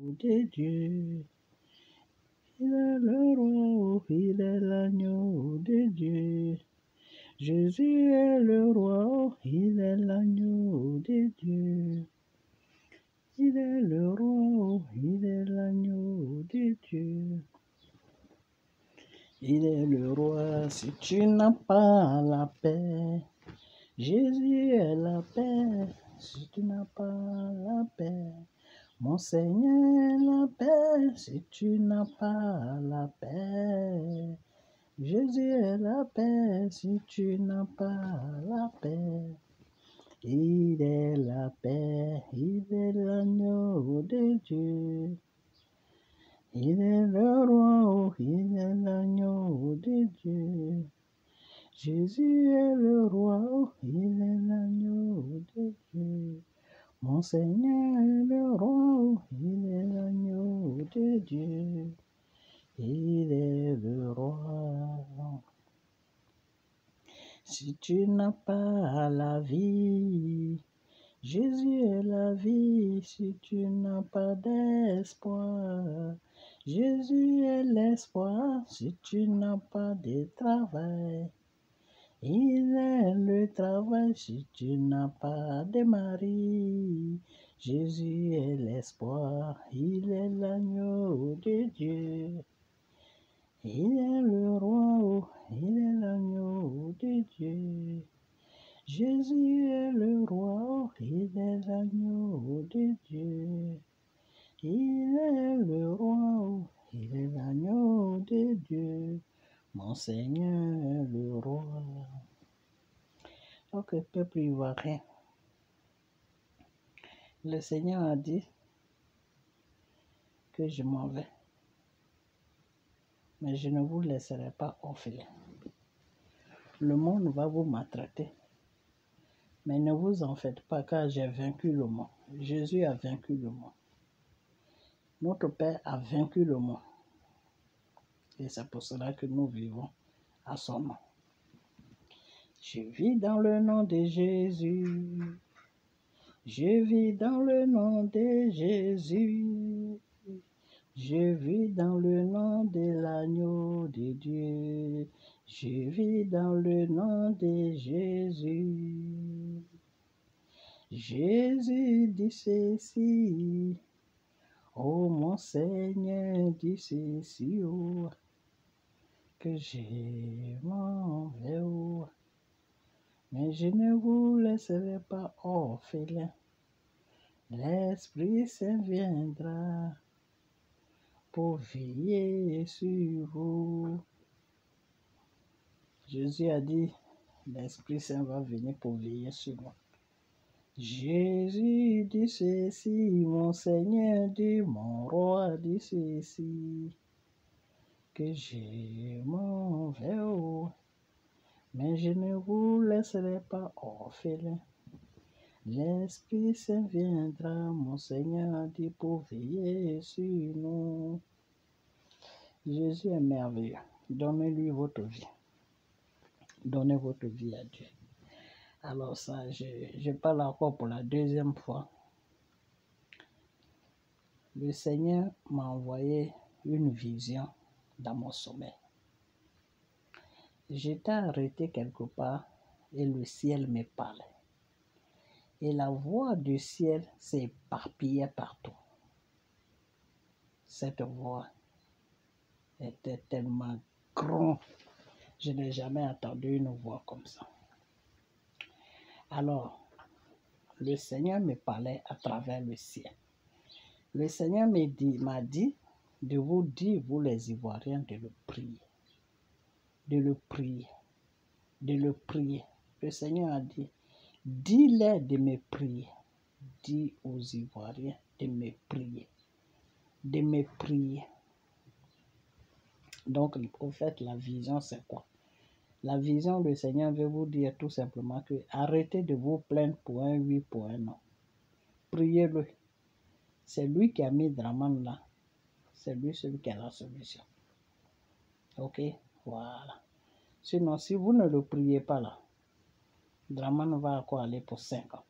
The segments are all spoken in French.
de Dieu. Il est le roi, il est l'agneau de Dieu. Jésus est le roi, il est l'agneau de Dieu. Il est le roi, il est l'agneau de Dieu. Il est le roi, si tu n'as pas la paix. Jésus est la paix, si tu n'as pas la paix. Mon Seigneur est la paix, si tu n'as pas la paix. Jésus est la paix, si tu n'as pas la paix. Il est la paix, il est l'agneau de Dieu. Il est le roi, il est l'agneau de Dieu. Jésus est le roi, il est l'agneau de Dieu. Mon Seigneur est le roi, il est l'agneau de Dieu. Il est le roi. Si tu n'as pas la vie, Jésus est la vie. Si tu n'as pas d'espoir, Jésus est l'espoir. Si tu n'as pas de travail, il est le travail. Si tu n'as pas de mari, Jésus est l'espoir. Il est l'agneau de Dieu. Il est le roi, il est l'agneau de Dieu. Jésus est le roi, il est l'agneau de Dieu. Il est le roi, il est l'agneau de Dieu. Mon Seigneur est le roi. Ok, peuple ivoirien. Le Seigneur a dit que je m'en vais. Mais je ne vous laisserai pas orphelin. Le monde va vous maltraiter. Mais ne vous en faites pas car j'ai vaincu le monde. Jésus a vaincu le monde. Notre Père a vaincu le monde. Et c'est pour cela que nous vivons à son nom. Je vis dans le nom de Jésus. Je vis dans le nom de Jésus. Je vis dans le nom de l'agneau de Dieu. Je vis dans le nom de Jésus. Jésus dit ceci. Oh mon Seigneur dit ceci. Oh, que je m'en vais. Oh. Mais je ne vous laisserai pas orphelin. L'Esprit Saint viendra pour veiller sur vous. Jésus a dit, l'Esprit Saint va venir pour veiller sur moi. Jésus dit ceci, mon Seigneur dit, mon roi dit ceci, que je m'en vais, oh, mais je ne vous laisserai pas orphelin. L'Esprit Saint viendra, mon Seigneur dit, pour veiller sur nous. Jésus est merveilleux. Donnez-lui votre vie. Donnez votre vie à Dieu. Alors ça, je parle encore pour la deuxième fois. Le Seigneur m'a envoyé une vision dans mon sommeil. J'étais arrêté quelque part et le ciel me parlait. Et la voix du ciel s'éparpillait partout. Cette voix était tellement grande. Je n'ai jamais entendu une voix comme ça. Alors, le Seigneur me parlait à travers le ciel. Le Seigneur m'a dit de vous dire, vous les Ivoiriens, de le prier. De le prier. De le prier. Le Seigneur a dit, dis-les de me prier. Dis aux Ivoiriens de me prier. De me prier. Donc, le prophète, la vision, c'est quoi? La vision du Seigneur veut vous dire tout simplement que arrêtez de vous plaindre pour un oui, pour un non. Priez-le. C'est lui qui a mis Draman là. C'est lui celui qui a la solution. Ok? Voilà. Sinon, si vous ne le priez pas là, Draman va encore aller pour 5 ans.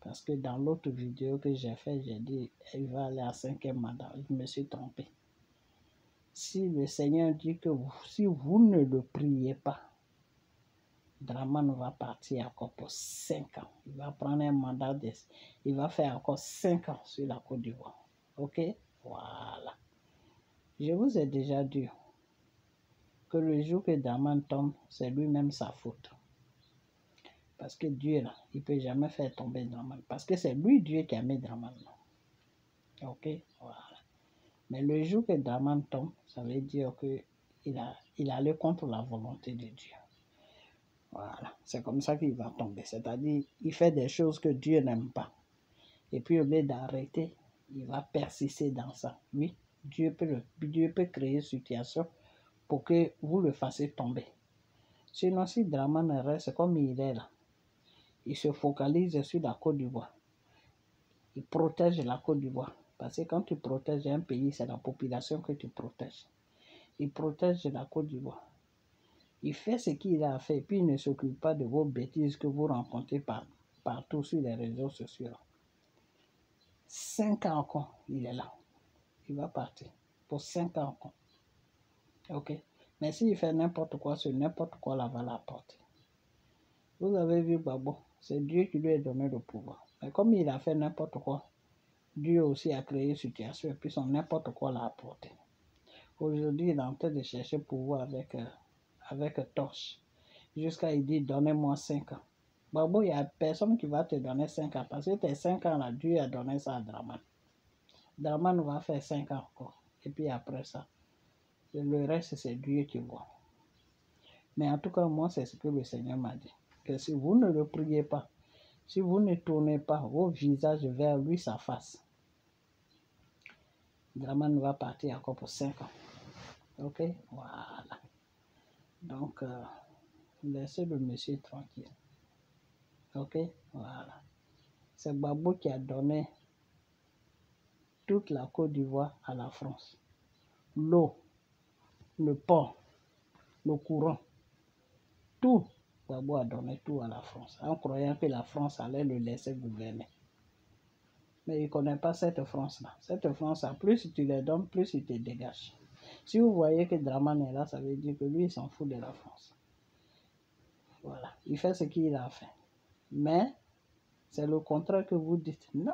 Parce que dans l'autre vidéo que j'ai fait, j'ai dit il va aller à 5e mandat. Je me suis trompé. Si le Seigneur dit que si vous ne le priez pas, Dramane va partir encore pour 5 ans. Il va prendre un mandat il va faire encore 5 ans sur la Côte d'Ivoire. Ok? Voilà. Je vous ai déjà dit que le jour que Dramane tombe, c'est lui-même sa faute. Parce que Dieu, là, il ne peut jamais faire tomber Dramane. Parce que c'est lui, Dieu, qui a mis Dramane là. Ok? Voilà. Mais le jour que Dramane tombe, ça veut dire qu'il allait contre la volonté de Dieu. Voilà. C'est comme ça qu'il va tomber. C'est-à-dire, il fait des choses que Dieu n'aime pas. Et puis, au lieu d'arrêter, il va persister dans ça. Oui, Dieu peut créer une situation pour que vous le fassiez tomber. Sinon, si Dramane reste comme il est là, il se focalise sur la Côte d'Ivoire. Il protège la Côte d'Ivoire. Parce que quand tu protèges un pays, c'est la population que tu protèges. Il protège la Côte d'Ivoire. Il fait ce qu'il a fait, puis il ne s'occupe pas de vos bêtises que vous rencontrez partout sur les réseaux sociaux. 5 ans encore, il est là. Il va partir pour 5 ans encore. Ok? Mais s'il fait n'importe quoi sur n'importe quoi, là va l'apporter. Vous avez vu Gbagbo, c'est Dieu qui lui a donné le pouvoir. Mais comme il a fait n'importe quoi, Dieu aussi a créé une situation et puis son n'importe quoi l'a apporté. Aujourd'hui, il est en train de chercher pouvoir avec torche. Jusqu'à il dit donnez-moi 5 ans. Gbagbo, il n'y a personne qui va te donner 5 ans parce que tes 5 ans là, Dieu a donné ça à Dramane. Dramane va faire 5 ans encore. Et puis après ça, le reste, c'est Dieu qui voit. Mais en tout cas, moi, c'est ce que le Seigneur m'a dit. Que si vous ne le priez pas, si vous ne tournez pas vos visages vers lui, sa face, Dramane va partir encore pour 5 ans. Ok? Voilà. Donc, laissez le monsieur tranquille. Ok? Voilà. C'est Gbagbo qui a donné toute la Côte d'Ivoire à la France. L'eau, le port, le courant, tout. Gbagbo a donné tout à la France, en croyant que la France allait le laisser gouverner. Mais il ne connaît pas cette France-là. Cette France-là, plus tu les donnes, plus il te dégage. Si vous voyez que Dramane est là, ça veut dire que lui, il s'en fout de la France. Voilà. Il fait ce qu'il a fait. Mais c'est le contraire que vous dites. Non,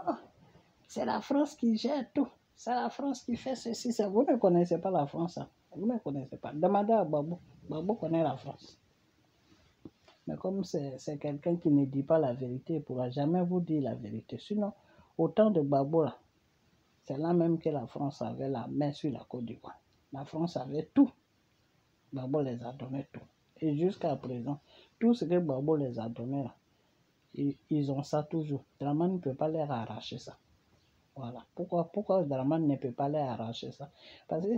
c'est la France qui gère tout. C'est la France qui fait ceci. Vous ne connaissez pas la France. Hein. Vous ne connaissez pas. Demandez à Gbagbo. Gbagbo connaît la France. Mais comme c'est quelqu'un qui ne dit pas la vérité, il ne pourra jamais vous dire la vérité. Sinon, au temps de Gbagbo, là, c'est là même que la France avait la main sur la Côte d'Ivoire. La France avait tout. Gbagbo les a donné tout. Et jusqu'à présent, tout ce que Gbagbo les a donné, là, ils ont ça toujours. Dramane ne peut pas leur arracher ça. Voilà. Pourquoi Dramane ne peut pas leur arracher ça? Parce que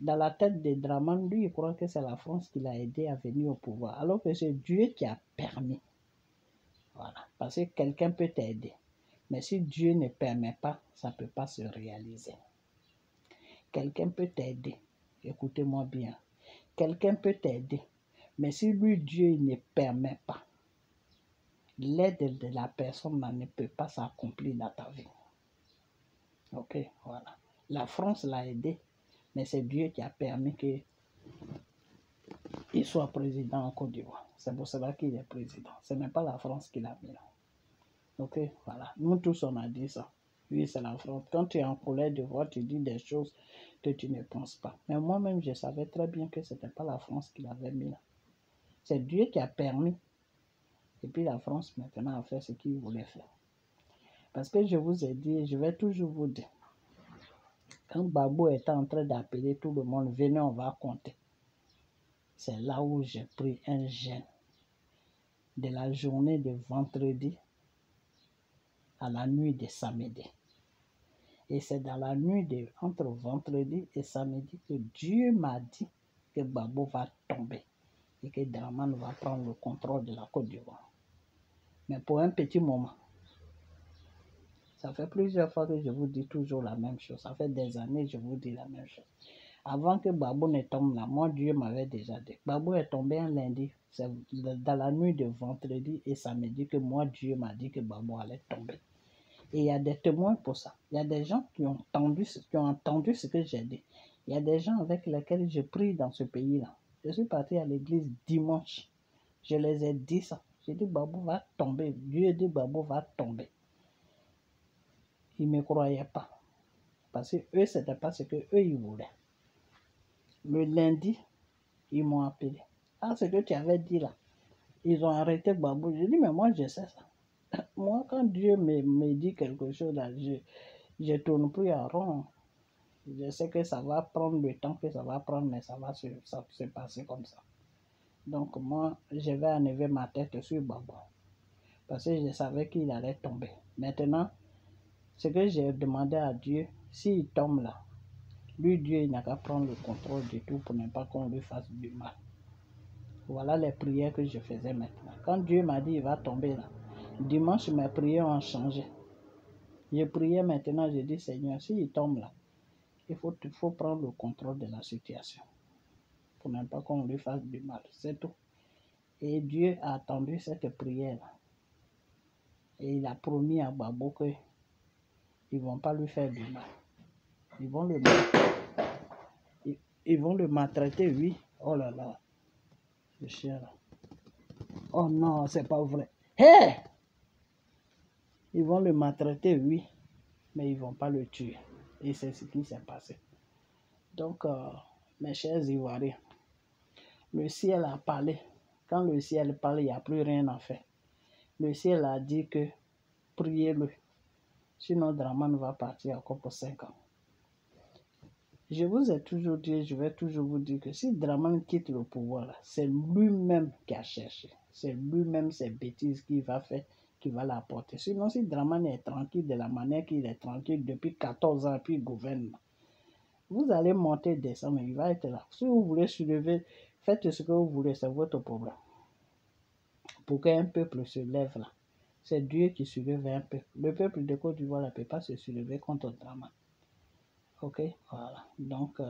dans la tête de Dramane, lui, il croit que c'est la France qui l'a aidé à venir au pouvoir. Alors que c'est Dieu qui a permis. Voilà. Parce que quelqu'un peut t'aider. Mais si Dieu ne permet pas, ça ne peut pas se réaliser. Quelqu'un peut t'aider. Écoutez-moi bien. Quelqu'un peut t'aider. Mais si lui, Dieu, il ne permet pas, l'aide de la personne ne peut pas s'accomplir dans ta vie. Ok, voilà. La France l'a aidé, mais c'est Dieu qui a permis qu'il soit président en Côte d'Ivoire. C'est pour cela qu'il est président. Ce n'est pas la France qui l'a mis là. Ok, voilà. Nous tous, on a dit ça. Oui, c'est la France. Quand tu es en colère de voir, tu dis des choses que tu ne penses pas. Mais moi-même, je savais très bien que ce n'était pas la France qui l'avait mis là. C'est Dieu qui a permis. Et puis la France, maintenant, a fait ce qu'il voulait faire. Parce que je vous ai dit, je vais toujours vous dire, quand Gbagbo était en train d'appeler tout le monde, venez, on va compter. C'est là où j'ai pris un jeûne de la journée de vendredi à la nuit de samedi. Et c'est dans la nuit entre vendredi et samedi que Dieu m'a dit que Gbagbo va tomber et que Dramane va prendre le contrôle de la Côte d'Ivoire. Mais pour un petit moment, ça fait plusieurs fois que je vous dis toujours la même chose. Ça fait des années que je vous dis la même chose. Avant que Babou ne tombe là, moi, Dieu m'avait déjà dit. Babou est tombé un lundi. C'est dans la nuit de vendredi et samedi que moi, Dieu m'a dit que Babou allait tomber. Et il y a des témoins pour ça. Il y a des gens qui ont entendu ce que j'ai dit. Il y a des gens avec lesquels je prie dans ce pays-là. Je suis parti à l'église dimanche. Je les ai dit ça. J'ai dit, Babou va tomber. Dieu dit, Babou va tomber. Ils ne me croyaient pas. Parce que eux, ce n'était pas ce qu'eux, ils voulaient. Le lundi, ils m'ont appelé. Ah, ce que tu avais dit là. Ils ont arrêté Babou. J'ai dit, mais moi, je sais ça. Moi, quand Dieu me dit quelque chose là, je ne tourne plus en rond. Je sais que ça va prendre le temps que ça va prendre, mais ça va se passer comme ça. Donc moi, je vais enlever ma tête sur Babou. Parce que je savais qu'il allait tomber. Maintenant, ce que j'ai demandé à Dieu, s'il tombe là, lui, Dieu, il n'a qu'à prendre le contrôle de tout pour ne pas qu'on lui fasse du mal. Voilà les prières que je faisais maintenant. Quand Dieu m'a dit il va tomber là, dimanche, mes prières ont changé. Je priais maintenant, je dis Seigneur, s'il tombe là, il faut prendre le contrôle de la situation pour ne pas qu'on lui fasse du mal. C'est tout. Et Dieu a attendu cette prière-là. Et il a promis à Babou qu'ils ne vont pas lui faire du mal. Ils vont le maltraiter, oui. Oh là là. Le chien là. Oh non, c'est pas vrai. Hé! Ils vont le maltraiter, oui. Mais ils ne vont pas le tuer. Et c'est ce qui s'est passé. Donc, mes chers Ivoiriens, le ciel a parlé. Quand le ciel parle, il n'y a plus rien à faire. Le ciel a dit que priez-le. Sinon, Draman va partir encore pour 5 ans. Je vous ai toujours dit, je vais toujours vous dire que si Draman quitte le pouvoir, c'est lui-même qui a cherché. C'est lui-même ces bêtises qu'il va faire, qui va l'apporter. Sinon, si Draman est tranquille de la manière qu'il est tranquille depuis 14 ans, puis il gouverne, vous allez monter, descendre, il va être là. Si vous voulez soulever, faites ce que vous voulez, c'est votre problème. Pour qu'un peuple se lève là, c'est Dieu qui soulève un peuple. Le peuple de Côte d'Ivoire ne peut pas se soulever contre Draman. Ok, voilà. Donc,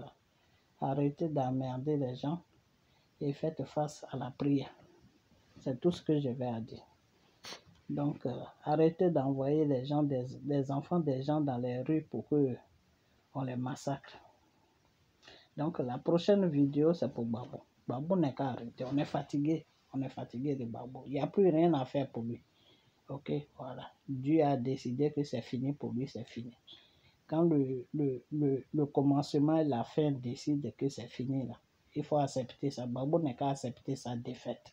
arrêtez d'emmerder les gens et faites face à la prière. C'est tout ce que je vais à dire. Donc, arrêtez d'envoyer les gens, des enfants des gens dans les rues pour qu'on les massacre. Donc, la prochaine vidéo, c'est pour Babou. Babou n'est qu'à arrêter. On est fatigué. On est fatigué de Babou. Il n'y a plus rien à faire pour lui. Ok, voilà. Dieu a décidé que c'est fini pour lui, c'est fini. Quand le commencement et la fin décident que c'est fini, là, il faut accepter ça. Babou n'est qu'à accepter sa défaite.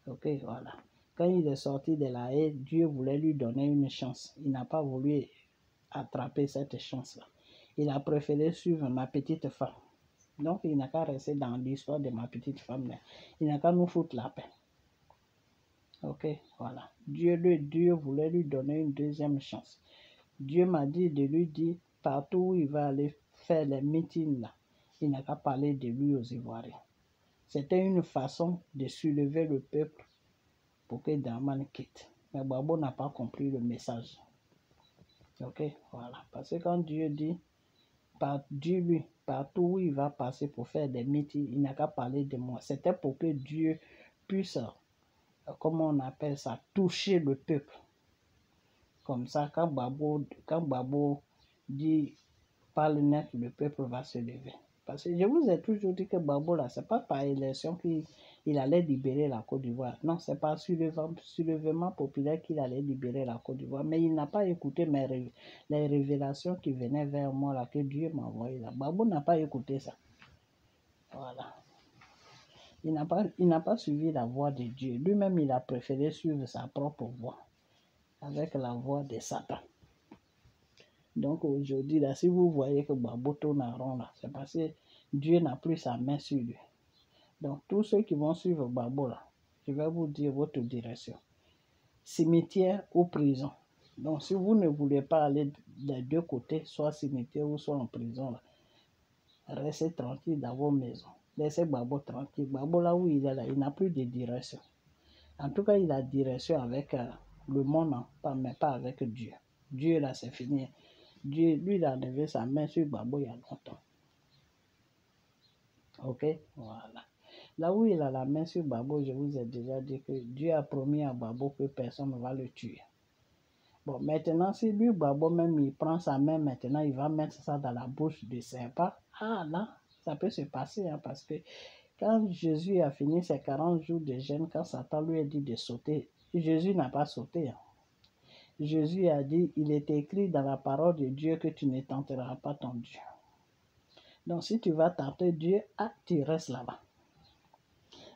Ok, voilà. Quand il est sorti de la haie, Dieu voulait lui donner une chance. Il n'a pas voulu attraper cette chance-là. Il a préféré suivre ma petite femme. Donc, il n'a qu'à rester dans l'histoire de ma petite femme. Là. Il n'a qu'à nous foutre la paix. Ok, voilà. Dieu voulait lui donner une deuxième chance. Dieu m'a dit de lui dire, partout où il va aller faire les meetings là, il n'a qu'à parler de lui aux Ivoiriens. C'était une façon de soulever le peuple pour que Draman quitte. Mais Babou n'a pas compris le message. Ok, voilà. Parce que quand Dieu dit, partout où il va passer pour faire des meetings, il n'a qu'à parler de moi. C'était pour que Dieu puisse, comment on appelle ça, toucher le peuple. Comme ça, quand Babou dit parle net, le peuple va se lever. Parce que je vous ai toujours dit que Babou, là, ce n'est pas par élection qu'il allait libérer la Côte d'Ivoire. Non, c'est par soulèvement populaire qu'il allait libérer la Côte d'Ivoire. Mais il n'a pas écouté les révélations qui venaient vers moi, là, que Dieu m'a envoyé là. Babou n'a pas écouté ça. Voilà. Il n'a pas suivi la voix de Dieu. Lui-même, il a préféré suivre sa propre voix, avec la voix de Satan. Donc aujourd'hui, là, si vous voyez que Babou tourne en rond, là, c'est parce que Dieu n'a plus sa main sur lui. Donc tous ceux qui vont suivre Babou, là, je vais vous dire votre direction. Cimetière ou prison. Donc si vous ne voulez pas aller des deux côtés, soit cimetière ou soit en prison, là, restez tranquille dans vos maisons. Laissez Babou tranquille. Babou, là où il est, là, il n'a plus de direction. En tout cas, il a direction avec le monde, mais pas avec Dieu. Dieu, là, c'est fini. Dieu, lui, il a levé sa main sur Babou il y a longtemps. Ok, voilà. Là où il a la main sur Babo, je vous ai déjà dit que Dieu a promis à Babo que personne ne va le tuer. Bon, maintenant, si lui, Babo, même, il prend sa main, maintenant, il va mettre ça dans la bouche du serpent. Ah, là, ça peut se passer, hein, parce que quand Jésus a fini ses 40 jours de jeûne, quand Satan lui a dit de sauter, Jésus n'a pas sauté. Hein. Jésus a dit, il est écrit dans la parole de Dieu que tu ne tenteras pas ton Dieu. Donc, si tu vas tenter Dieu, ah, tu restes là-bas.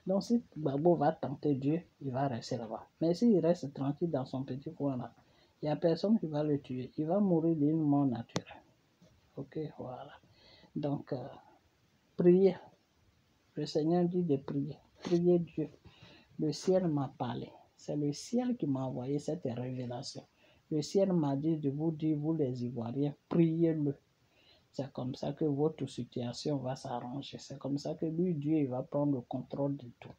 Donc, si Babo va tenter Dieu, il va rester là-bas. Mais s'il reste tranquille dans son petit coin là, il n'y a personne qui va le tuer. Il va mourir d'une mort naturelle. Ok, voilà. Donc, priez. Le Seigneur dit de prier. Priez Dieu. Le ciel m'a parlé. C'est le ciel qui m'a envoyé cette révélation. Le ciel m'a dit de vous dire, vous les Ivoiriens, priez-le. C'est comme ça que votre situation va s'arranger. C'est comme ça que lui, Dieu, il va prendre le contrôle de tout.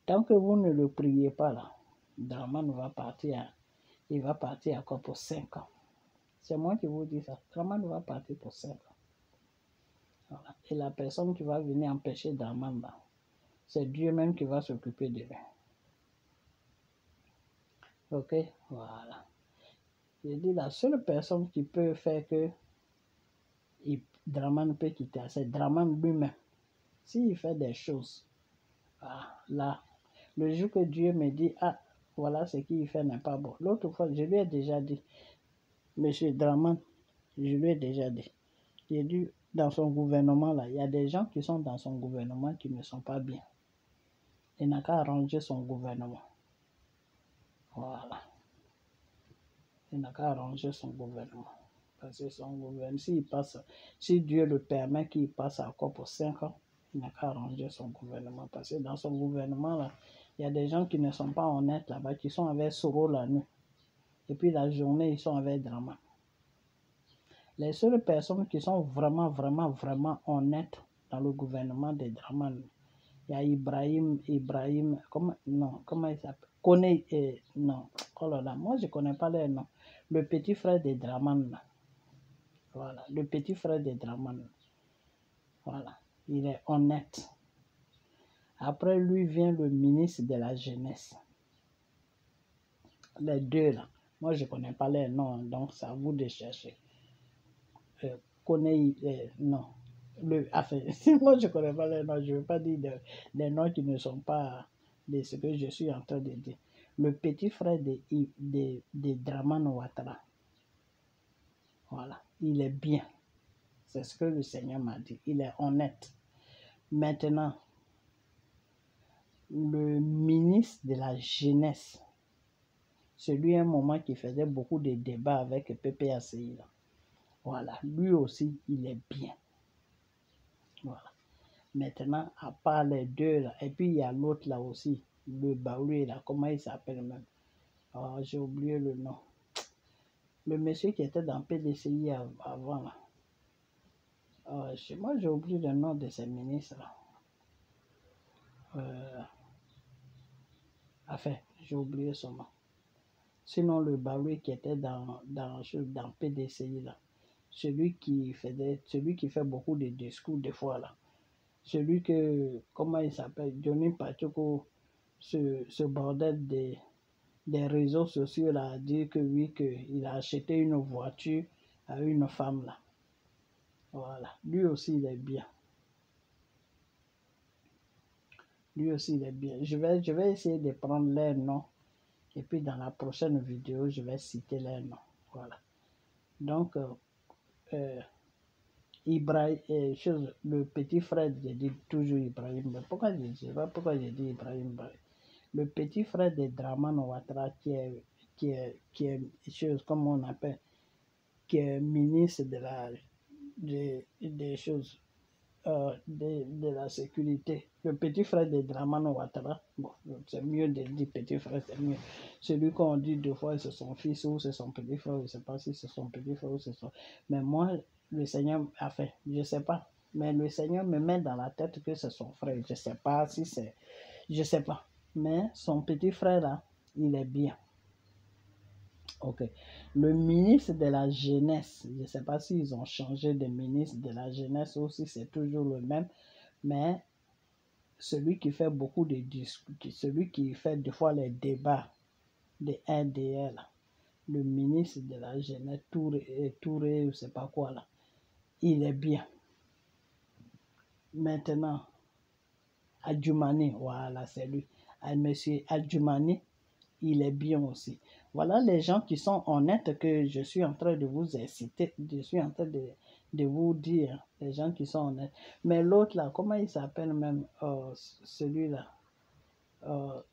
Tant que vous ne le priez pas là, Draman va partir, il va partir encore pour 5 ans. C'est moi qui vous dis ça. Draman va partir pour 5 ans. Voilà. Et la personne qui va venir empêcher Draman là, c'est Dieu même qui va s'occuper de lui. Ok, voilà. J'ai dit la seule personne qui peut faire que Draman peut quitter, c'est Draman lui-même. S'il fait des choses, là, le jour que Dieu me dit, ah, voilà ce qu'il fait n'est pas bon. L'autre fois, je lui ai déjà dit, Monsieur Draman, je lui ai déjà dit, j'ai dit, dans son gouvernement, là, il y a des gens qui sont dans son gouvernement qui ne sont pas bien. Il n'a qu'à arranger son gouvernement. Voilà. Il n'a qu'à arranger son gouvernement. Parce que son gouvernement, si Dieu le permet qu'il passe encore pour 5 ans, il n'a qu'à arranger son gouvernement. Parce que dans son gouvernement, là, il y a des gens qui ne sont pas honnêtes là-bas, qui sont avec Soro la nuit. Et puis la journée, ils sont avec Draman. Les seules personnes qui sont vraiment honnêtes dans le gouvernement de Draman, il y a Ibrahim, comment il s'appelle? Koné, non, oh là là, moi je ne connais pas les noms. Le petit frère de Draman, là. Voilà, le petit frère de Draman. Voilà, il est honnête. Après lui vient le ministre de la jeunesse. Les deux là, moi je ne connais pas les noms, donc c'est à vous de chercher. Non. Enfin, moi je ne connais pas les noms, je ne veux pas dire des noms qui ne sont pas de ce que je suis en train de dire. Le petit frère de Draman Ouattara. Voilà, il est bien. C'est ce que le Seigneur m'a dit. Il est honnête. Maintenant, le ministre de la jeunesse, celui à un moment qui faisait beaucoup de débats avec PPACI, là. Voilà, lui aussi, il est bien. Voilà. Maintenant, à part les deux là, et puis il y a l'autre là aussi, le Baoulé là, comment il s'appelle même? Oh, j'ai oublié le nom. Le monsieur qui était dans PDCI avant là. Moi, j'ai oublié le nom de ces ministres là. Enfin, j'ai oublié son nom. Sinon, le Baoulé qui était dans PDCI là. Celui qui fait beaucoup de discours des fois là. Celui que, comment il s'appelle, Johnny Pacheco, ce bordel des réseaux sociaux là, a dit que oui, qu'il a acheté une voiture à une femme là. Voilà, lui aussi il est bien. Lui aussi il est bien. Je vais essayer de prendre leurs noms et puis dans la prochaine vidéo, je vais citer leurs noms. Voilà. Donc, le petit frère, j'ai dit toujours Ibrahim. Pourquoi je sais pas pourquoi j'ai dit Ibrahim? Le petit frère de Draman Ouattara qui est chose, comme on appelle, qui est ministre des choses, de la sécurité. Le petit frère de Draman Ouattara, bon, c'est mieux de dire petit frère, c'est mieux. Celui qu'on dit deux fois c'est son fils ou c'est son petit frère, je ne sais pas si c'est son petit frère ou c'est son... Mais moi, le Seigneur a fait, je ne sais pas. Mais le Seigneur me met dans la tête que c'est son frère. Je ne sais pas si c'est... Je ne sais pas. Mais son petit frère là, il est bien. Ok. Le ministre de la jeunesse, je ne sais pas s'ils ont changé de ministre de la jeunesse ou si c'est toujours le même. Mais celui qui fait beaucoup de discours, celui qui fait des fois les débats de RDL, le ministre de la Jeunesse, Touré, je ne sais pas quoi là, il est bien. Maintenant, Adjumani, voilà, c'est lui. Monsieur Adjumani, il est bien aussi. Voilà les gens qui sont honnêtes que je suis en train de vous inciter, je suis en train de vous dire, les gens qui sont honnêtes. Mais l'autre là, comment il s'appelle même, celui-là,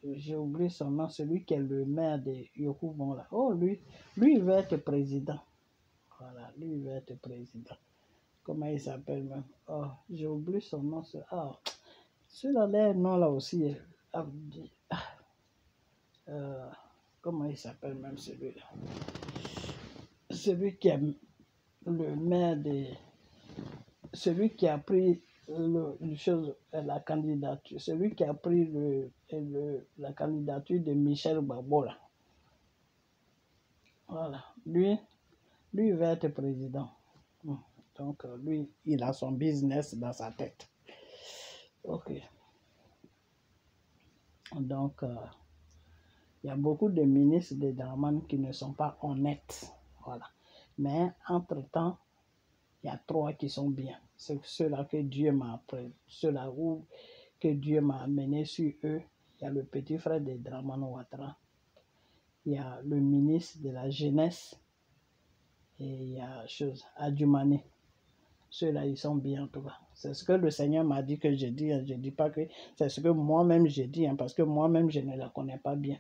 j'ai oublié son nom, celui qui est le maire de Yokubon là. Oh, lui, il veut être président. Voilà, lui, il veut être président. Comment il s'appelle même? Oh, j'ai oublié son nom. Ah, celui-là, les noms là aussi. Euh, comment il s'appelle même celui-là? Celui qui est le maire de... Celui qui a pris la candidature, celui qui a pris la candidature de Michel Babola. Voilà, lui il va être président. Donc, lui, il a son business dans sa tête. Ok. Donc, il y a beaucoup de ministres de Dramane qui ne sont pas honnêtes. Voilà. Mais, entre-temps, il y a 3 qui sont bien. C'est ceux-là que Dieu m'a appris. Ceux-là que Dieu m'a amené sur eux. Il y a le petit frère de Dramane Ouattara. Il y a le ministre de la Jeunesse. Et il y a Adjumani. Ceux-là, ils sont bien en tout cas. C'est ce que le Seigneur m'a dit que je dis. Je ne dis pas que c'est ce que moi-même j'ai dit, parce que moi-même je ne la connais pas bien.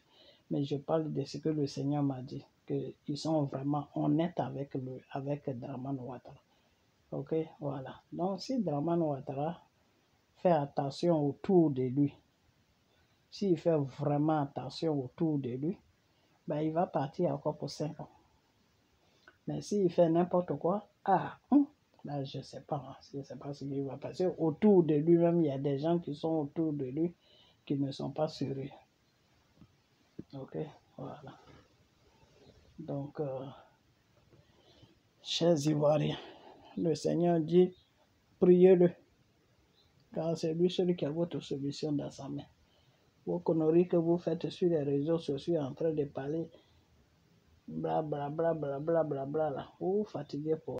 Mais je parle de ce que le Seigneur m'a dit, qu'ils sont vraiment honnêtes avec Dramane Ouattara. Ok, voilà. Donc si Dramane Ouattara fait attention autour de lui, s'il fait vraiment attention autour de lui, ben, il va partir encore pour 5 ans. Mais s'il fait n'importe quoi, là, je ne sais pas. Je ne sais pas ce qui va passer. Autour de lui-même, il y a des gens qui sont autour de lui qui ne sont pas sûrs. Ok, voilà. Donc, chers Ivoiriens, le Seigneur dit, priez-le, car c'est lui celui qui a votre solution dans sa main. Vos conneries que vous faites sur les réseaux sociaux en train de parler, bla bla bla bla bla bla bla là, vous vous fatiguez pour